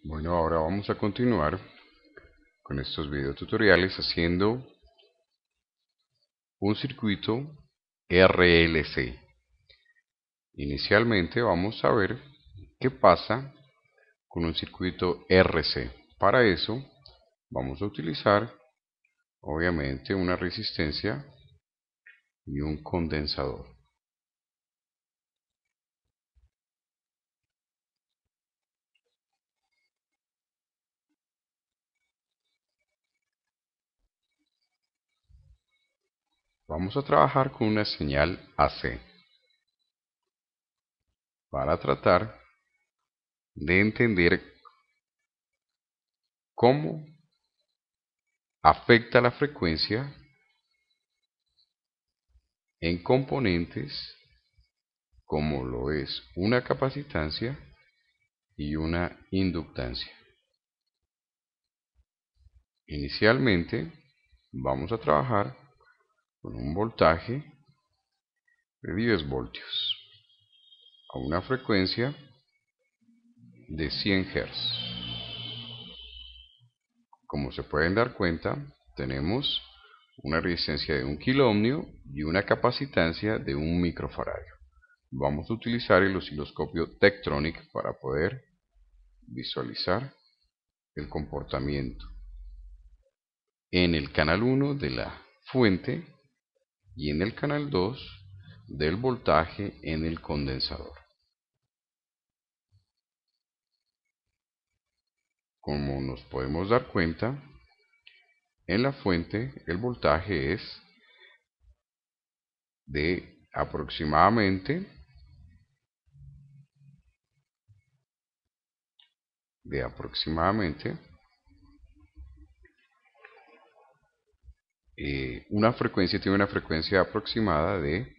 Bueno, ahora vamos a continuar con estos videotutoriales haciendo un circuito RLC. Inicialmente vamos a ver qué pasa con un circuito RC. Para eso vamos a utilizar obviamente una resistencia y un condensador. Vamos a trabajar con una señal AC para tratar de entender cómo afecta la frecuencia en componentes como lo es una capacitancia y una inductancia. Inicialmente vamos a trabajar con un voltaje de 10 voltios a una frecuencia de 100 Hz. Como se pueden dar cuenta, tenemos una resistencia de 1 kiloohmio y una capacitancia de 1 microfaradio. Vamos a utilizar el osciloscopio Tektronix para poder visualizar el comportamiento en el canal 1 de la fuente y en el canal 2 del voltaje en el condensador. Como nos podemos dar cuenta, en la fuente el voltaje es de aproximadamente tiene una frecuencia aproximada de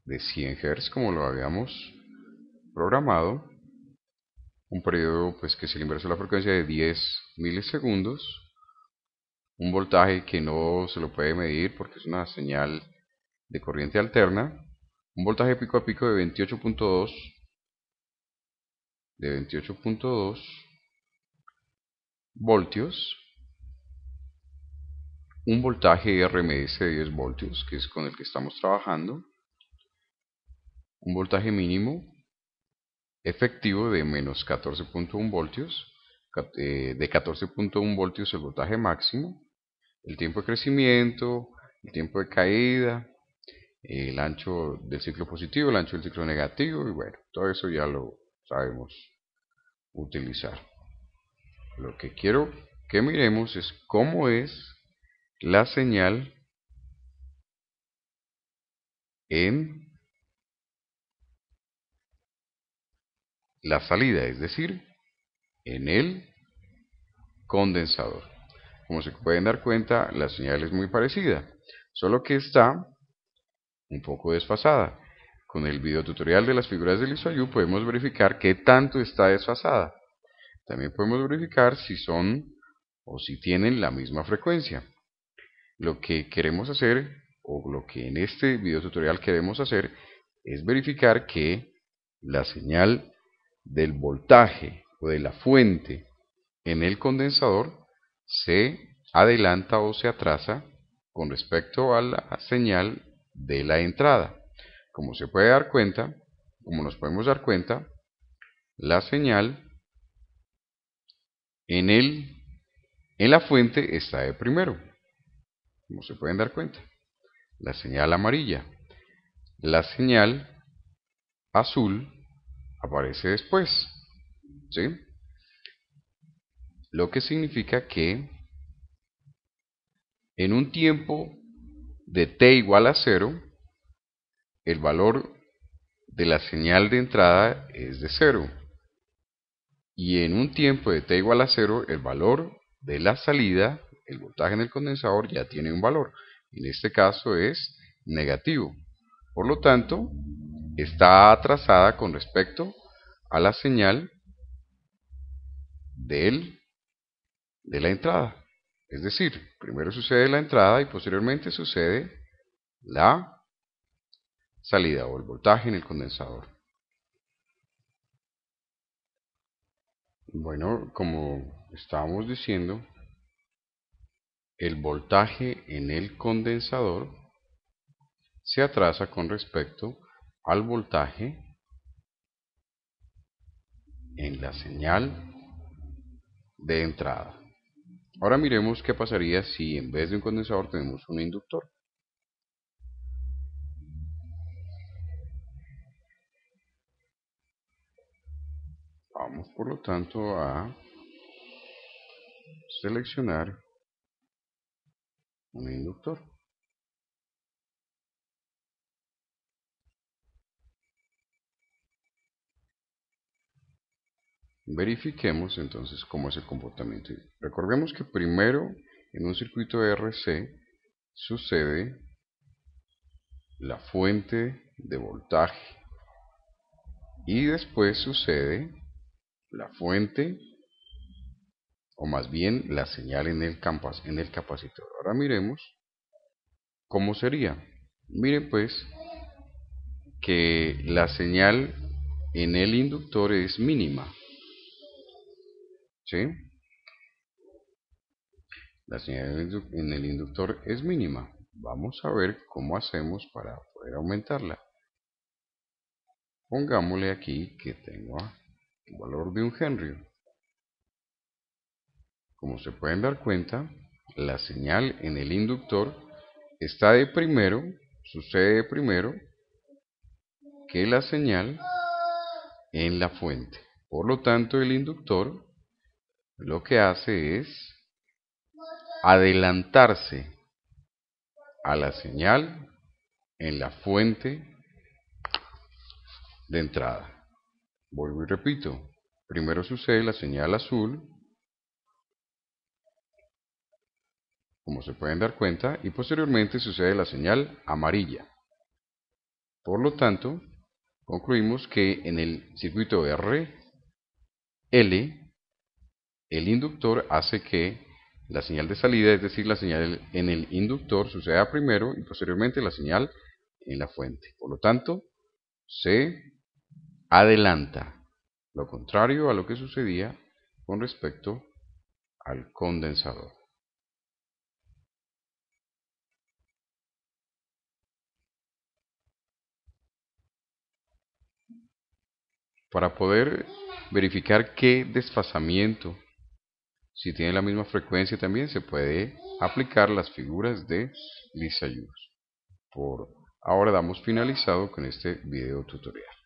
100 Hz, como lo habíamos programado, un periodo pues que es el inverso de la frecuencia de 10 milisegundos, un voltaje que no se lo puede medir porque es una señal de corriente alterna, un voltaje pico a pico de 28.2 voltios, un voltaje RMS de 10 voltios, que es con el que estamos trabajando, un voltaje mínimo efectivo de menos 14.1 voltios, de 14.1 voltios el voltaje máximo, el tiempo de crecimiento, el tiempo de caída, el ancho del ciclo positivo, el ancho del ciclo negativo, y bueno, todo eso ya lo sabemos utilizar. Lo que quiero que miremos es cómo es la señal en la salida, es decir, en el condensador. Como se pueden dar cuenta, la señal es muy parecida, solo que está un poco desfasada. Con el video tutorial de las figuras del ISOAYU podemos verificar qué tanto está desfasada. También podemos verificar si son o si tienen la misma frecuencia. Lo que queremos hacer, o lo que en este video tutorial queremos hacer, es verificar que la señal del voltaje o de la fuente en el condensador se adelanta o se atrasa con respecto a la señal de la entrada. Como se puede dar cuenta, como nos podemos dar cuenta, la señal en la fuente está de primero, como se pueden dar cuenta, la señal amarilla. La señal azul aparece después, ¿sí? Lo que significa que en un tiempo de t igual a 0, el valor de la señal de entrada es de 0. Y en un tiempo de t igual a 0, el valor de la salida, el voltaje en el condensador, ya tiene un valor. En este caso es negativo. Por lo tanto, está atrasada con respecto a la señal de la entrada. Es decir, primero sucede la entrada y posteriormente sucede la salida o el voltaje en el condensador. Bueno, como estábamos diciendo, el voltaje en el condensador se atrasa con respecto al voltaje en la señal de entrada. Ahora miremos qué pasaría si en vez de un condensador tenemos un inductor. Vamos por lo tanto a seleccionar un inductor. Verifiquemos entonces cómo es el comportamiento. Recordemos que primero en un circuito RC sucede la fuente de voltaje y después sucede la fuente, o más bien la señal en el capacitor. Ahora miremos cómo sería. Miren pues que la señal en el inductor es mínima, ¿sí? La señal en el inductor es mínima. Vamos a ver cómo hacemos para poder aumentarla. Pongámosle aquí que tenga el valor de 1 Henry. Como se pueden dar cuenta, la señal en el inductor está de primero, sucede primero que la señal en la fuente. Por lo tanto, el inductor lo que hace es adelantarse a la señal en la fuente de entrada. Vuelvo y repito, primero sucede la señal azul, como se pueden dar cuenta, y posteriormente sucede la señal amarilla. Por lo tanto, concluimos que en el circuito RL, el inductor hace que la señal de salida, es decir, la señal en el inductor, suceda primero y posteriormente la señal en la fuente. Por lo tanto, se adelanta, lo contrario a lo que sucedía con respecto al condensador. Para poder verificar qué desfasamiento, si tiene la misma frecuencia, también se puede aplicar las figuras de Lissajous. Por ahora damos finalizado con este video tutorial.